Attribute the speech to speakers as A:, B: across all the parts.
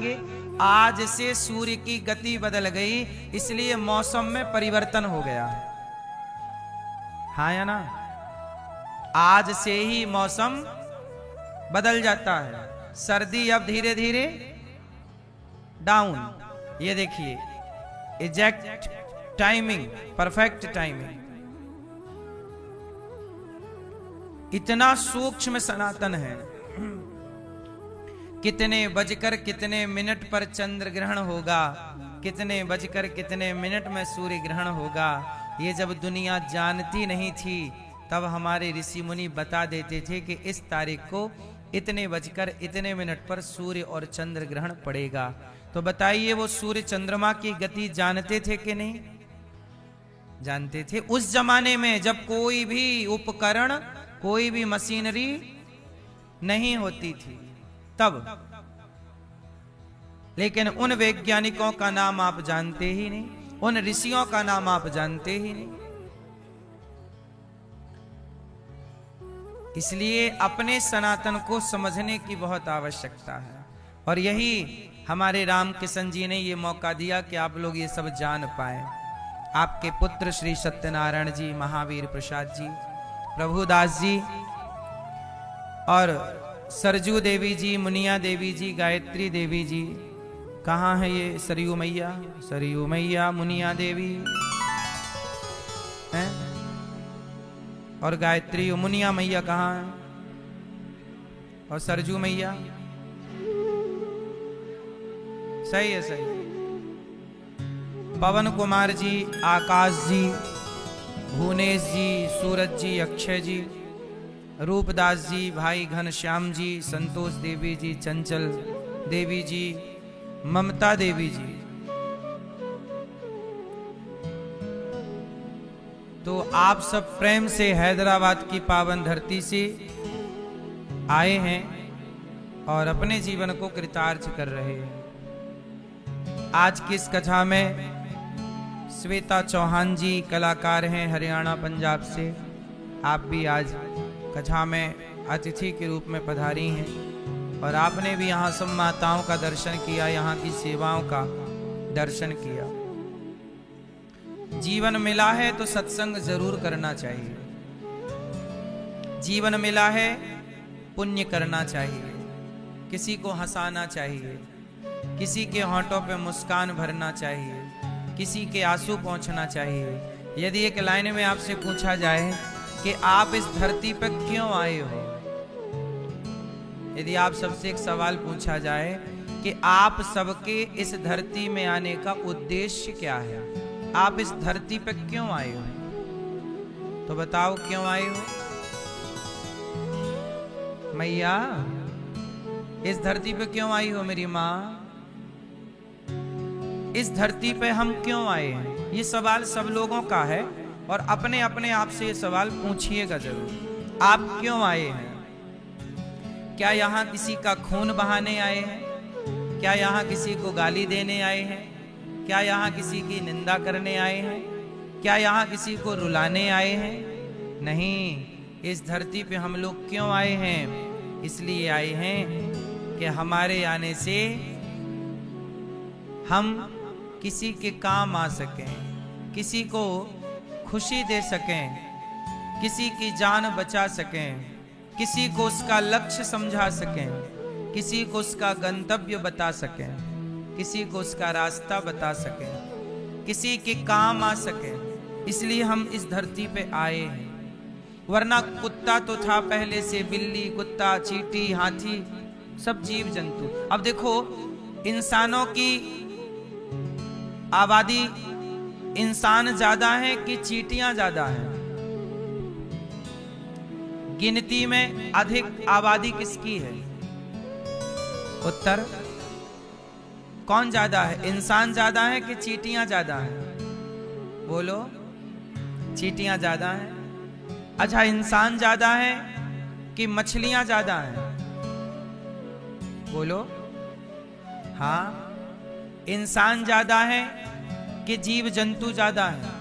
A: जाएंगे। आज से सूर्य की गति बदल गई, इसलिए मौसम में परिवर्तन हो गया। हाँ या ना? आज से ही मौसम बदल जाता है। सर्दी अब धीरे धीरे डाउन। ये देखिए, एग्जैक्ट टाइमिंग, परफेक्ट टाइमिंग। इतना सूक्ष्म सनातन है। कितने बजकर कितने मिनट पर चंद्र ग्रहण होगा, कितने बजकर कितने मिनट में सूर्य ग्रहण होगा, ये जब दुनिया जानती नहीं थी तब हमारे ऋषि मुनि बता देते थे कि इस तारीख को इतने बजकर इतने मिनट पर सूर्य और चंद्र ग्रहण पड़ेगा। तो बताइए, वो सूर्य चंद्रमा की गति जानते थे कि नहीं जानते थे? उस जमाने में जब कोई भी उपकरण, कोई भी मशीनरी नहीं होती थी तब। लेकिन उन वैज्ञानिकों का नाम आप जानते ही नहीं, उन ऋषियों का नाम आप जानते ही नहीं। इसलिए अपने सनातन को समझने की बहुत आवश्यकता है, और यही हमारे राम किशन जी ने ये मौका दिया कि आप लोग ये सब जान पाए। आपके पुत्र श्री सत्यनारायण जी, महावीर प्रसाद जी, प्रभुदास जी और सरजू देवी जी, मुनिया देवी जी, गायत्री देवी जी, कहाँ है ये? सरयू मैया, सरयू मैया, मुनिया देवी हैं, और गायत्री मुनिया मैया कहाँ है? और सरजू मैया? सही है, सही। पवन कुमार जी, आकाश जी, भुवनेश जी, सूरज जी, अक्षय जी, रूपदास जी, भाई घनश्याम जी, संतोष देवी जी, चंचल देवी जी, ममता देवी जी। तो आप सब प्रेम से हैदराबाद की पावन धरती से आए हैं और अपने जीवन को कृतार्थ कर रहे हैं। आज की इस कथा में श्वेता चौहान जी कलाकार हैं, हरियाणा पंजाब से। आप भी आज कथा में अतिथि के रूप में पधारी हैं और आपने भी यहाँ सब माताओं का दर्शन किया, यहाँ की सेवाओं का दर्शन किया। जीवन मिला है तो सत्संग जरूर करना चाहिए। जीवन मिला है, पुण्य करना चाहिए, किसी को हंसाना चाहिए, किसी के होंठों पे मुस्कान भरना चाहिए, किसी के आंसू पहुंचना चाहिए। यदि एक लाइन में आपसे पूछा जाए कि आप इस धरती पर क्यों आए हो, यदि आप सबसे एक सवाल पूछा जाए कि आप सबके इस धरती में आने का उद्देश्य क्या है, आप इस धरती पर क्यों आए हो, तो बताओ क्यों आए हो? मैया, इस धरती पे क्यों आई हो मेरी माँ? इस धरती पे हम क्यों आए हैं? ये सवाल सब लोगों का है और अपने अपने आप से ये सवाल पूछिएगा जरूर। आप क्यों आए हैं? क्या यहाँ किसी का खून बहाने आए हैं? क्या यहाँ किसी को गाली देने आए हैं? क्या यहाँ किसी की निंदा करने आए हैं? क्या यहाँ किसी को रुलाने आए हैं? नहीं, इस धरती पे हम लोग क्यों आए हैं? इसलिए आए हैं कि हमारे आने से हम किसी के काम आ सकें, किसी को खुशी दे सकें, किसी की जान बचा सकें, किसी को उसका लक्ष्य समझा सकें, किसी को उसका गंतव्य बता सकें, किसी को उसका रास्ता बता सकें, किसी के काम आ सकें। इसलिए हम इस धरती पे आए हैं। वरना कुत्ता तो था पहले से, बिल्ली, कुत्ता, चींटी, हाथी, सब जीव जंतु। अब देखो, इंसानों की आबादी, इंसान ज्यादा है कि चींटियां ज्यादा हैं? गिनती में अधिक आबादी किसकी है? उत्तर कौन ज्यादा है? इंसान ज्यादा है कि चींटियां ज्यादा हैं? बोलो, चींटियां ज्यादा हैं। अच्छा, इंसान ज्यादा है कि मछलियां ज्यादा हैं? बोलो। हाँ, इंसान ज्यादा है कि जीव जंतु ज्यादा है?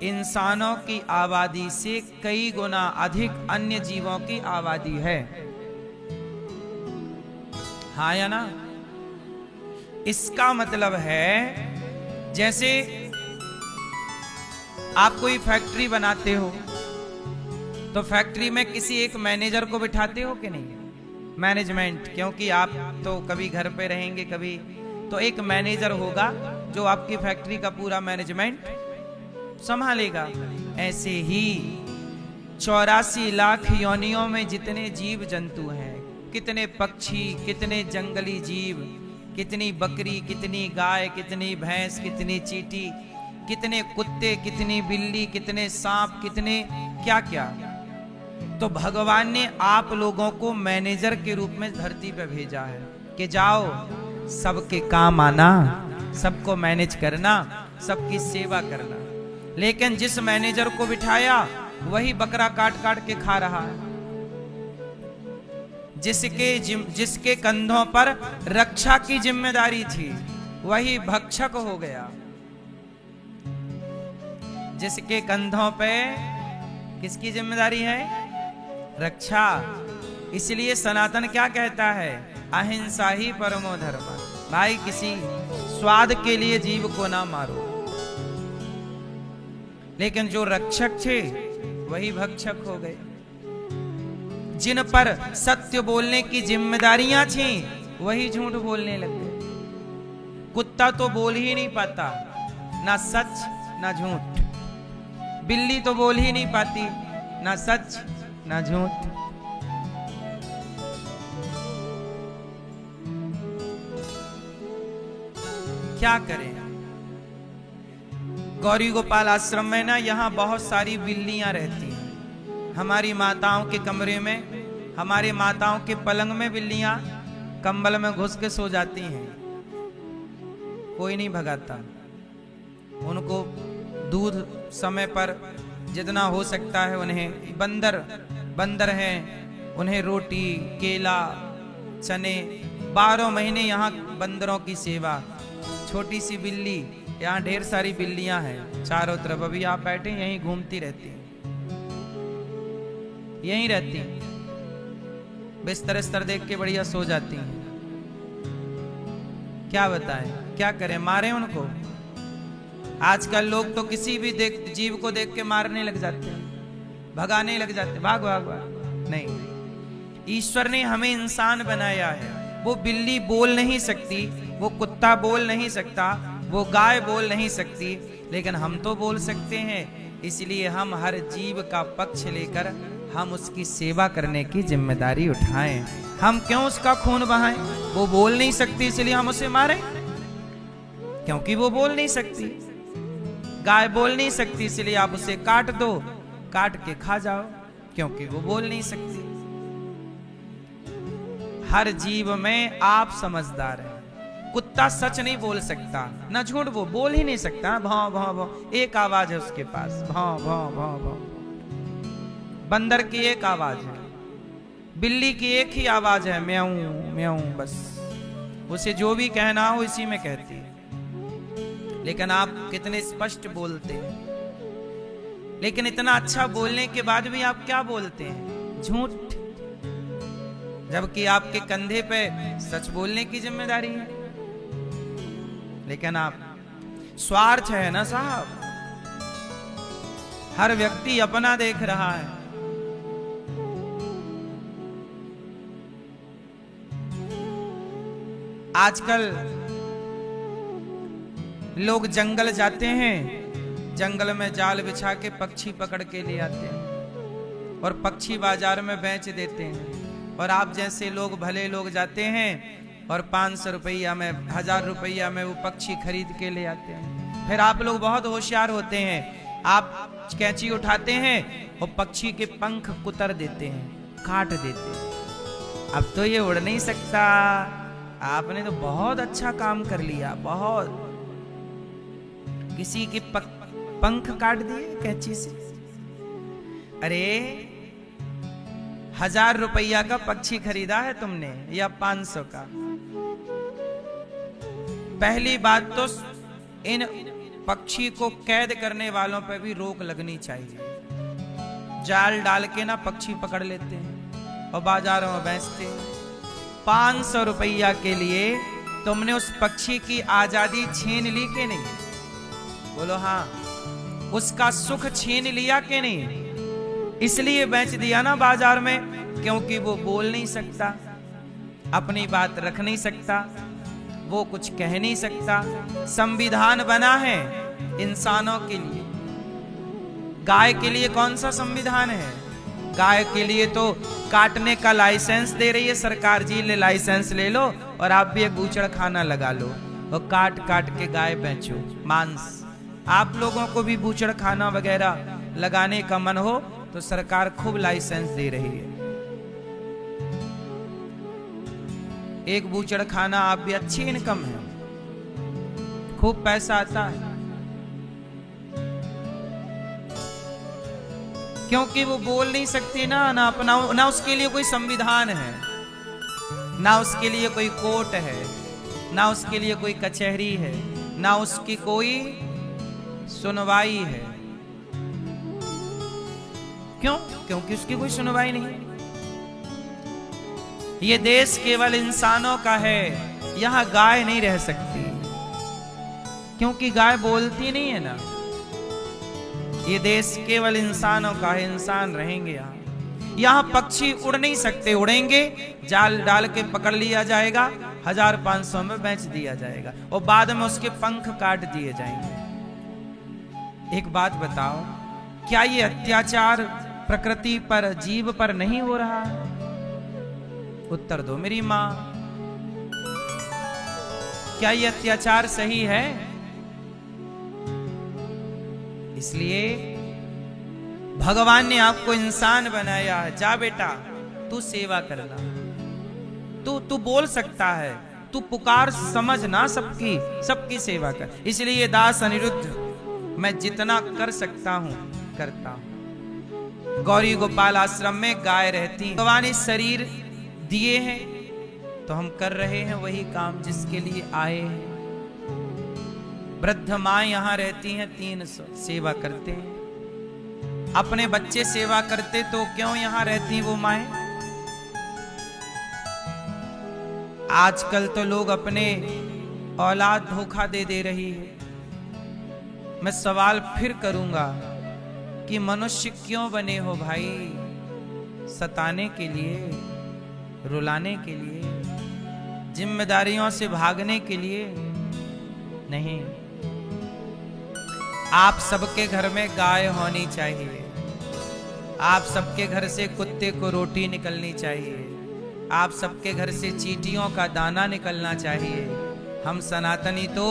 A: इंसानों की आबादी से कई गुना अधिक अन्य जीवों की आबादी है। हाँ या ना? इसका मतलब है जैसे आप कोई फैक्ट्री बनाते हो तो फैक्ट्री में किसी एक मैनेजर को बिठाते हो कि नहीं? मैनेजमेंट, क्योंकि आप तो कभी घर पे रहेंगे कभी, तो एक मैनेजर होगा जो आपकी फैक्ट्री का पूरा मैनेजमेंट संभालेगा। ऐसे ही 84 लाख योनियों में जितने जीव जंतु हैं, कितने पक्षी, कितने जंगली जीव, कितनी बकरी, कितनी गाय, कितनी भैंस, कितनी चींटी, कितने कुत्ते, कितनी बिल्ली, कितने सांप, कितने क्या क्या, तो भगवान ने आप लोगों को मैनेजर के रूप में धरती पे भेजा है कि जाओ सबके काम आना, सबको मैनेज करना, सबकी सेवा करना। लेकिन जिस मैनेजर को बिठाया वही बकरा काट काट के खा रहा है। जिसके कंधों पर रक्षा की जिम्मेदारी थी वही भक्षक हो गया। जिसके कंधों पे किसकी जिम्मेदारी है? रक्षा। इसलिए सनातन क्या कहता है? अहिंसा ही परमो धर्म। भाई किसी स्वाद के लिए जीव को ना मारो। लेकिन जो रक्षक थे वही भक्षक हो गए। जिन पर सत्य बोलने की जिम्मेदारियां थी वही झूठ बोलने लगे। कुत्ता तो बोल ही नहीं पाता, ना सच ना झूठ। बिल्ली तो बोल ही नहीं पाती, ना सच ना झूठ। क्या करें? गौरी गोपाल आश्रम में ना यहाँ बहुत सारी बिल्लियां रहती हैं। हमारी माताओं के कमरे में, हमारे माताओं के पलंग में बिल्लियां कंबल में घुस के सो जाती हैं। कोई नहीं भगाता उनको। दूध समय पर जितना हो सकता है उन्हें, बंदर हैं, उन्हें रोटी, केला, चने, 12 महीने यहाँ बंदरों की सेवा। छोटी सी बिल्ली, यहाँ ढेर सारी बिल्लियां हैं चारों तरफ। अभी आप बैठे यहीं घूमती रहती हैं, यहीं रहती हैं, बिस्तर देख के बढ़िया सो जाती हैं। क्या बताएं, क्या करें? मारें उनको? आजकल लोग तो किसी भी जीव को देख के मारने लग जाते हैं, भगाने लग जाते हैं, भाग भाग भाग। नहीं, ईश्वर ने हमें इंसान बनाया है। वो बिल्ली बोल नहीं सकती, वो कुत्ता बोल नहीं सकता, वो गाय बोल नहीं सकती, लेकिन हम तो बोल सकते हैं। इसलिए हम हर जीव का पक्ष लेकर हम उसकी सेवा करने की जिम्मेदारी उठाएं। हम क्यों उसका खून बहाएं? वो बोल नहीं सकती इसलिए हम उसे मारें? क्योंकि वो बोल नहीं सकती। गाय बोल नहीं सकती इसलिए आप उसे काट दो, काट के खा जाओ, क्योंकि वो बोल नहीं सकती। हर जीव में आप समझदार हैं। कुत्ता सच नहीं बोल सकता, ना झूठ, वो बोल ही नहीं सकता। भाव भाव भाव एक आवाज है उसके पास, भाव भाव भाव भाव। बंदर की एक आवाज है, बिल्ली की एक ही आवाज है, म्याऊं म्याऊं, बस। उसे जो भी कहना हो इसी में कहती है। लेकिन आप कितने स्पष्ट बोलते हैं, लेकिन इतना अच्छा बोलने के बाद भी आप क्या बोलते हैं? झूठ। जबकि आपके कंधे पे सच बोलने की जिम्मेदारी है। लेकिन आप, स्वार्थ है ना साहब, हर व्यक्ति अपना देख रहा है। आजकल लोग जंगल जाते हैं, जंगल में जाल बिछा के पक्षी पकड़ के ले आते हैं और पक्षी बाजार में बेच देते हैं। और आप जैसे लोग, भले लोग जाते हैं और 500 रुपया में, 1000 रुपया में वो पक्षी खरीद के ले आते हैं। फिर आप लोग बहुत होशियार होते हैं, आप कैंची उठाते हैं और पक्षी के पंख कुतर देते हैं, काट देते हैं। अब तो ये उड़ नहीं सकता। आपने तो बहुत अच्छा काम कर लिया, बहुत। किसी के पंख काट दिए कैंची से। अरे 1000 रुपया का पक्षी खरीदा है तुमने या 500 का? पहली बात तो इन पक्षी को कैद करने वालों पर भी रोक लगनी चाहिए। जाल डाल के ना पक्षी पकड़ लेते हैं और बाजारों में बेचते हैं। 500 रुपया के लिए तुमने उस पक्षी की आजादी छीन ली कि नहीं? बोलो हाँ। उसका सुख छीन लिया कि नहीं? इसलिए बेच दिया ना बाजार में, क्योंकि वो बोल नहीं सकता, अपनी बात रख नहीं सकता, वो कुछ कह नहीं सकता। संविधान बना है इंसानों के लिए, गाय के लिए कौन सा संविधान है? गाय के लिए तो काटने का लाइसेंस दे रही है सरकार, जी ले लाइसेंस ले लो और आप भी एक बूचड़ खाना लगा लो और काट काट के गाय बेचो, मांस। आप लोगों को भी बूचड़ खाना वगैरह लगाने का मन हो तो सरकार खूब लाइसेंस दे रही है। एक बूचड़ खाना आप भी, अच्छी इनकम है, खूब पैसा आता है, क्योंकि वो बोल नहीं सकती ना अपना, ना उसके लिए कोई संविधान है, ना उसके लिए कोई कोर्ट है, ना उसके लिए कोई कचहरी है, ना उसकी कोई सुनवाई है। क्यों? क्योंकि उसकी कोई सुनवाई नहीं है। ये देश केवल इंसानों का है, यहां गाय नहीं रह सकती, क्योंकि गाय बोलती नहीं है ना। ये देश केवल इंसानों का है, इंसान रहेंगे यहाँ। यहाँ पक्षी उड़ नहीं सकते, उड़ेंगे जाल डाल के पकड़ लिया जाएगा, 1500 में बेच दिया जाएगा और बाद में उसके पंख काट दिए जाएंगे। एक बात बताओ, क्या ये अत्याचार प्रकृति पर, जीव पर नहीं हो रहा है? उत्तर दो मेरी मां, क्या ये अत्याचार सही है? इसलिए भगवान ने आपको इंसान बनाया है। जा बेटा तू सेवा करना, तू बोल सकता है, तू पुकार समझना सबकी, सबकी सेवा कर। इसलिए दास अनिरुद्ध मैं जितना कर सकता हूं करता हूं। गौरी गोपाल आश्रम में गाय रहती, भगवान ने शरीर दिए हैं तो हम कर रहे हैं वही काम जिसके लिए आए हैं। वृद्ध माँ यहाँ रहती हैं 300, सेवा करते हैं। अपने बच्चे सेवा करते तो क्यों यहाँ रहती वो माएं? आजकल तो लोग अपने औलाद धोखा दे रही है। मैं सवाल फिर करूंगा कि मनुष्य क्यों बने हो भाई? सताने के लिए, रुलाने के लिए, जिम्मेदारियों से भागने के लिए नहीं। आप सबके घर में गाय होनी चाहिए, आप सबके घर से कुत्ते को रोटी निकलनी चाहिए, आप सबके घर से चींटियों का दाना निकलना चाहिए। हम सनातनी तो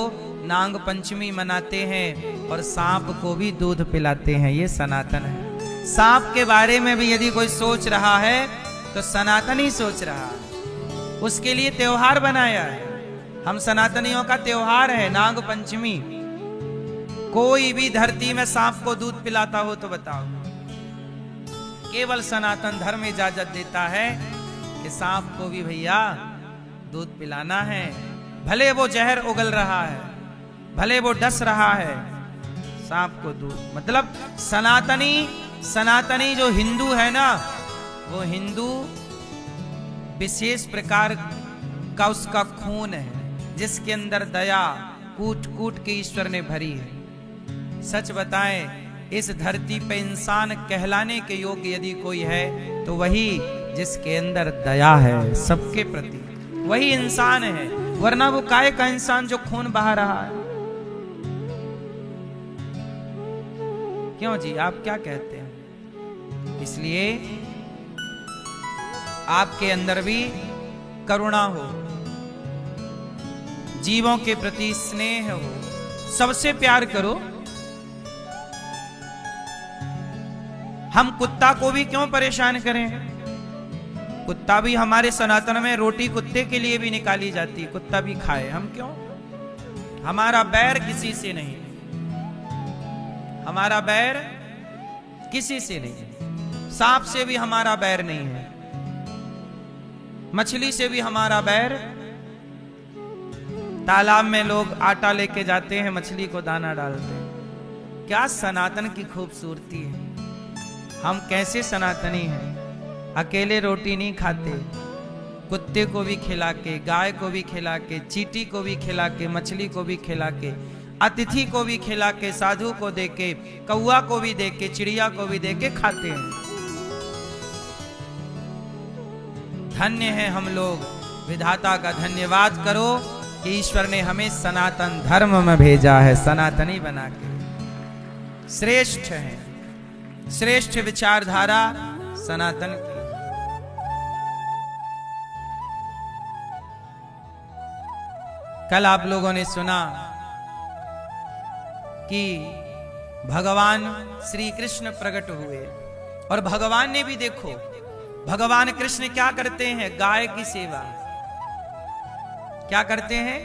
A: नाग पंचमी मनाते हैं और सांप को भी दूध पिलाते हैं, ये सनातन है। सांप के बारे में भी यदि कोई सोच रहा है तो सनातन ही सोच रहा है, उसके लिए त्योहार बनाया है। हम सनातनियों का त्योहार है नाग पंचमी। कोई भी धरती में सांप को दूध पिलाता हो तो बताओ। केवल सनातन धर्म इजाजत देता है कि सांप को भी भैया दूध पिलाना है, भले वो जहर उगल रहा है, भले वो डस रहा है, सांप को दूध। मतलब सनातनी जो हिंदू है ना, वो हिंदू विशेष प्रकार का उसका खून है, जिसके अंदर दया कूट कूट के ईश्वर ने भरी है। सच बताएं, इस धरती पे इंसान कहलाने के योग्य यदि कोई है तो वही जिसके अंदर दया है सबके प्रति, वही इंसान है। वरना वो काय का इंसान जो खून बहा रहा है? क्यों जी, आप क्या कहते हैं? इसलिए आपके अंदर भी करुणा हो, जीवों के प्रति स्नेह हो, सबसे प्यार करो। हम कुत्ता को भी क्यों परेशान करें? कुत्ता भी हमारे सनातन में रोटी कुत्ते के लिए भी निकाली जाती, कुत्ता भी खाए, हम क्यों? हमारा बैर किसी से नहीं, हमारा बैर किसी से नहीं। सांप से भी हमारा बैर नहीं है, मछली से भी हमारा बैर। तालाब में लोग आटा लेके जाते हैं, मछली को दाना डालते हैं। क्या सनातन की खूबसूरती है! हम कैसे सनातनी हैं, अकेले रोटी नहीं खाते, कुत्ते को भी खिला के, गाय को भी खिला के, चींटी को भी खिला के, मछली को भी खिला के, अतिथि को भी खिला के, साधु को दे के, कौआ को भी दे के, चिड़िया को भी दे के खाते हैं। धन्य है हम लोग, विधाता का धन्यवाद करो कि ईश्वर ने हमें सनातन धर्म में भेजा है, सनातनी बना के। श्रेष्ठ है, श्रेष्ठ विचारधारा सनातन की। कल आप लोगों ने सुना कि भगवान श्री कृष्ण प्रकट हुए और भगवान ने भी, देखो भगवान कृष्ण क्या करते हैं, गाय की सेवा। क्या करते हैं?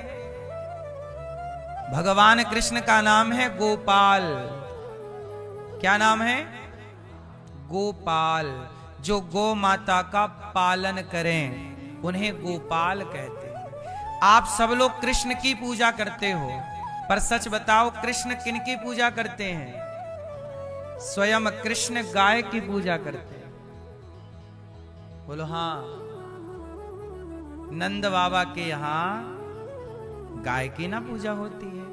A: भगवान कृष्ण का नाम है गोपाल। क्या नाम है? गोपाल। जो गौ माता का पालन करें उन्हें गोपाल कहते हैं। आप सब लोग कृष्ण की पूजा करते हो, पर सच बताओ कृष्ण किन की पूजा करते हैं? स्वयं कृष्ण गाय की पूजा करते हैं। बोलो हाँ। नंद बाबा के यहां गाय की ना पूजा होती है।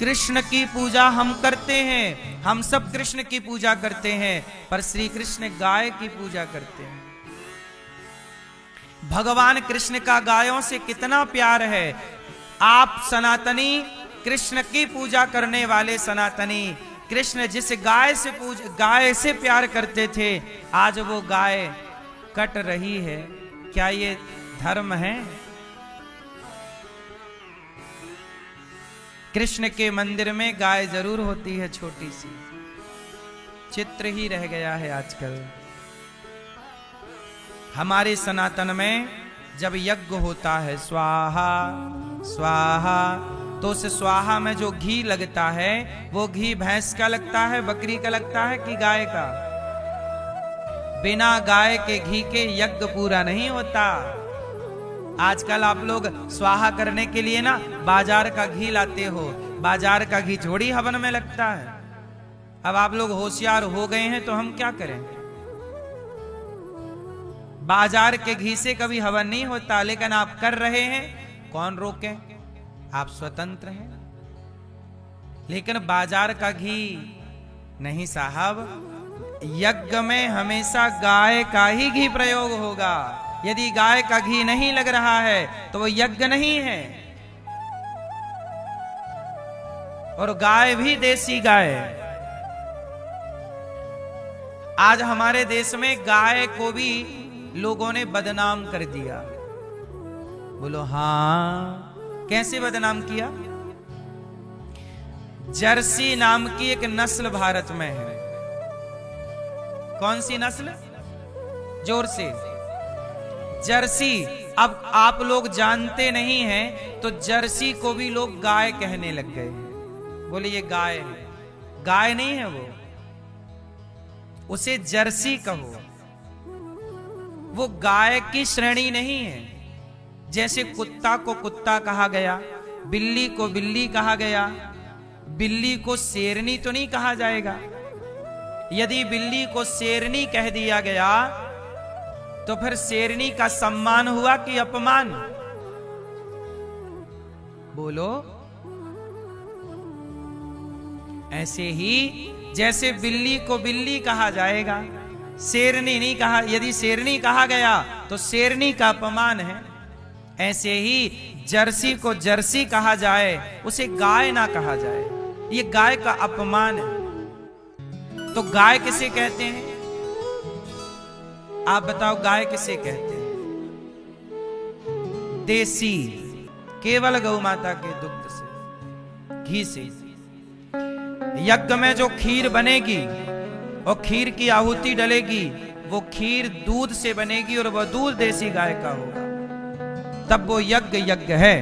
A: कृष्ण की पूजा हम करते हैं, हम सब कृष्ण की पूजा करते हैं, पर श्री कृष्ण गाय की पूजा करते हैं। भगवान कृष्ण का गायों से कितना प्यार है। आप सनातनी, कृष्ण की पूजा करने वाले सनातनी, कृष्ण जिस गाय से प्यार करते थे, आज वो गाय कट रही है। क्या ये धर्म है? कृष्ण के मंदिर में गाय जरूर होती है, छोटी सी, चित्र ही रह गया है आजकल। हमारे सनातन में जब यज्ञ होता है, स्वाहा स्वाहा, तो उस स्वाहा में जो घी लगता है, वो घी भैंस का लगता है, बकरी का लगता है कि गाय का? बिना गाय के घी के यज्ञ पूरा नहीं होता। आजकल आप लोग स्वाहा करने के लिए ना बाजार का घी लाते हो। बाजार का घी थोड़ी हवन में लगता है। अब आप लोग होशियार हो गए हैं तो हम क्या करें? बाजार के घी से कभी हवन नहीं होता, लेकिन आप कर रहे हैं, कौन रोके? आप स्वतंत्र हैं। लेकिन बाजार का घी नहीं साहब, यज्ञ में हमेशा गाय का ही घी प्रयोग होगा। यदि गाय का घी नहीं लग रहा है तो वो यज्ञ नहीं है। और गाय भी देसी गाय। आज हमारे देश में गाय को भी लोगों ने बदनाम कर दिया। बोलो हाँ। कैसे बदनाम किया? जर्सी नाम की एक नस्ल भारत में है। कौन सी नस्ल? जोर से। जर्सी। अब आप लोग जानते नहीं हैं तो जर्सी को भी लोग गाय कहने लग गए हैं। बोले ये गाय है। गाय नहीं है वो, उसे जर्सी कहो। वो गाय की श्रेणी नहीं है। जैसे कुत्ता को कुत्ता कहा गया, बिल्ली को बिल्ली कहा गया, बिल्ली को शेरनी तो नहीं कहा जाएगा। यदि बिल्ली को शेरनी कह दिया गया तो फिर शेरनी का सम्मान हुआ कि अपमान? बोलो। ऐसे ही जैसे बिल्ली को बिल्ली कहा जाएगा, शेरनी नहीं कहा। यदि शेरनी कहा गया तो शेरनी का अपमान है। ऐसे ही जर्सी को जर्सी कहा जाए, उसे गाय ना कहा जाए, ये गाय का अपमान है। तो गाय किसे कहते हैं? आप बताओ, गाय किसे कहते हैं? देसी, केवल गौ माता के दुग्ध से, घी से। यज्ञ में जो खीर बनेगी और खीर की आहुति डलेगी, वो खीर दूध से बनेगी और वह दूध देसी गाय का होगा, तब वो यज्ञ यज्ञ है।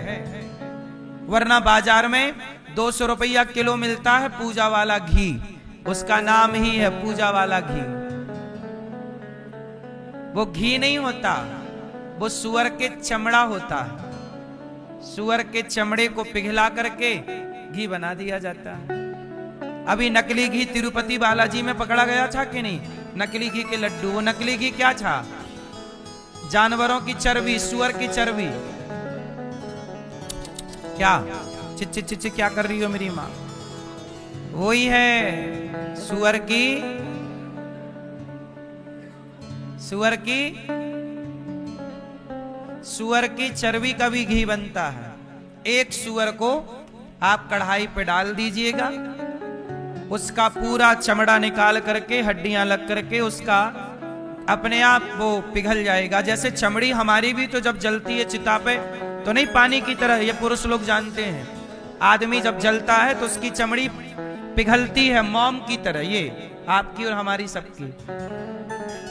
A: वरना बाजार में 200 रुपया किलो मिलता है पूजा वाला घी, उसका नाम ही है पूजा वाला घी। वो घी नहीं होता, वो सुअर के चमड़ा होता है। सुअर के चमड़े को पिघला करके घी बना दिया जाता है। अभी नकली घी तिरुपति बालाजी में पकड़ा गया था कि नहीं? नकली घी के लड्डू। वो नकली घी क्या था? जानवरों की चर्बी, सुअर की चर्बी। क्या चिच चिच चिच क्या कर रही हो मेरी माँ? वही है सुअर की चर्बी का भी घी बनता है। एक सुअर को आप कढ़ाई पे डाल दीजिएगा, उसका पूरा चमड़ा निकाल करके, हड्डियां लग करके उसका अपने आप वो पिघल जाएगा। जैसे चमड़ी हमारी भी तो जब जलती है चिता पे तो नहीं पानी की तरह, ये पुरुष लोग जानते हैं, आदमी जब जलता है तो उसकी चमड़ी पिघलती है मोम की तरह। ये आपकी और हमारी सबकी,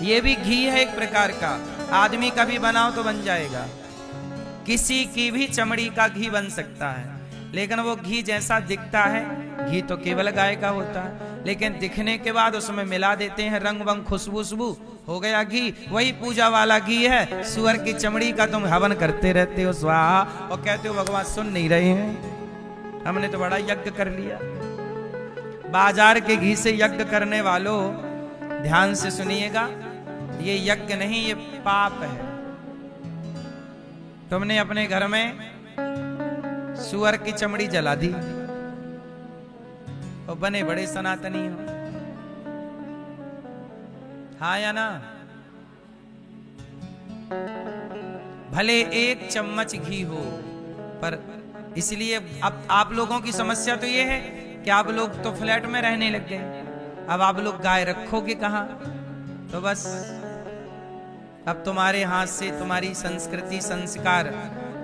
A: ये भी घी है एक प्रकार का। आदमी का भी बनाओ तो बन जाएगा, किसी की भी चमड़ी का घी बन सकता है। लेकिन वो घी जैसा दिखता है, घी तो केवल गाय का होता है, लेकिन दिखने के बाद उसमें मिला देते हैं रंग वंग, खुशबू, हो गया घी। वही पूजा वाला घी है। सुअर की चमड़ी का तुम हवन करते रहते हो स्वाहा, और कहते हो भगवान सुन नहीं रहे हैं, हमने तो बड़ा यज्ञ कर लिया। बाजार के घी से यज्ञ करने वालों ध्यान से सुनिएगा, ये यज्ञ नहीं, ये पाप है। तुमने अपने घर में सुअर की चमड़ी जला दी और बने बड़े सनातनी हो, हाँ या ना? भले एक चम्मच घी हो, पर इसलिए अब आप लोगों की समस्या तो ये है कि आप लोग तो फ्लैट में रहने लग गए, अब आप लोग गाय रखोगे कहां? तो बस अब तुम्हारे हाथ से तुम्हारी संस्कृति संस्कार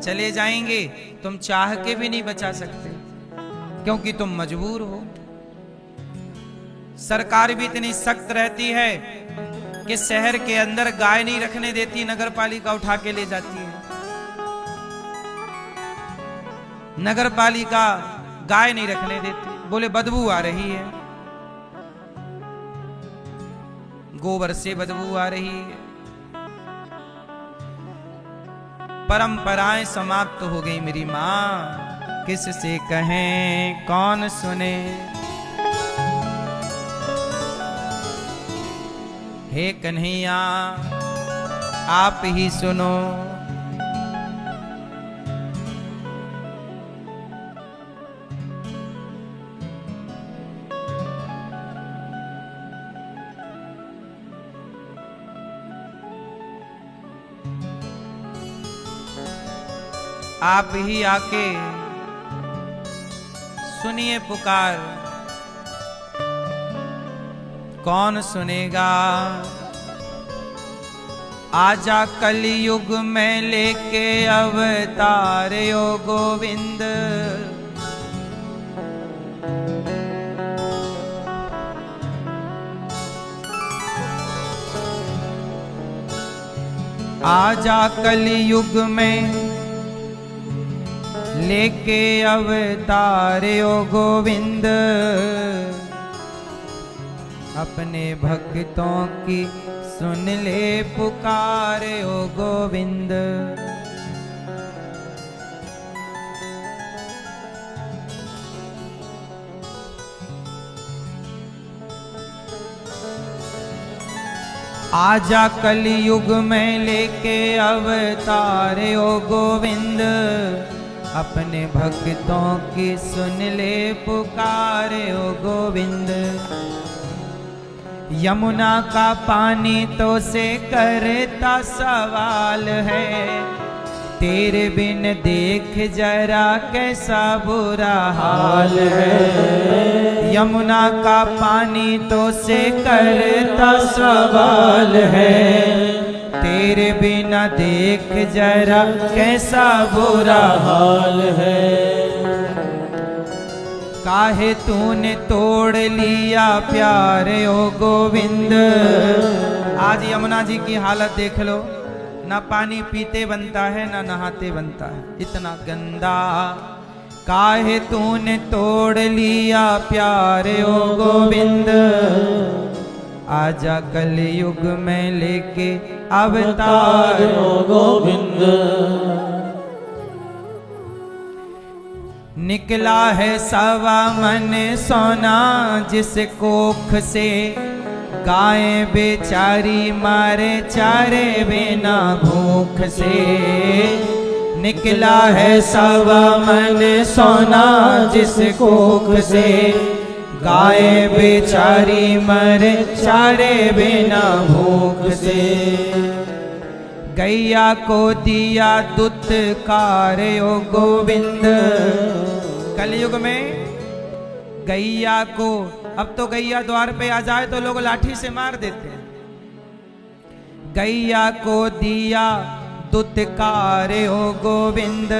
A: चले जाएंगे, तुम चाह के भी नहीं बचा सकते, क्योंकि तुम मजबूर हो। सरकार भी इतनी सख्त रहती है कि शहर के अंदर गाय नहीं रखने देती, नगर पालिका उठा के ले जाती है। नगर पालिका गाय नहीं रखने देती, बोले बदबू आ रही है, गोबर से बदबू आ रही है। परंपराएं समाप्त हो गई मेरी मां, किससे कहें कौन सुने। हे कन्हैया आप ही सुनो। आप ही आके सुनिए पुकार, कौन सुनेगा। आजा कलयुग में लेके अवतार ओ गोविंद, आजा कलयुग में लेके अवतार ओ गोविंद, अपने भक्तों की सुन ले पुकार ओ गोविंद। आजा कलयुग में लेके अवतार ओ गोविंद, अपने भक्तों की सुन ले पुकार ओ गोविंद। यमुना का पानी तो से करता सवाल है, तेरे बिन देख जरा कैसा बुरा हाल है। यमुना का पानी तो से करता सवाल है, तेरे बिना देख जरा कैसा बुरा हाल है। काहे तूने तोड़ लिया प्यार ओ गोविंद। आज यमुना जी की हालत देख लो, ना पानी पीते बनता है ना नहाते बनता है, इतना गंदा। काहे तूने तोड़ लिया प्यार ओ गोविंद, आजा कलयुग में लेके अवतार ओ गोविंद। निकला है सवा मन सोना, जिस कोख से गाय बेचारी मारे चारे बिना भूख से, निकला है सवा मन सोना जिस कोख से। गाय बेचारी मरे चारे बिना भूख से, गैया को दिया दुत्कार ओ गोविंद। कलयुग में गैया को, अब तो गैया द्वार पे आ जाए तो लोग लाठी से मार देते हैं। गैया को दिया दुत्कार ओ गोविंद,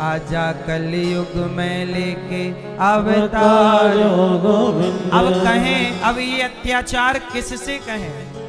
A: आजा कलयुग में लेके अवतार ओ गोविंद। अब कहें, अब ये अत्याचार किससे कहें?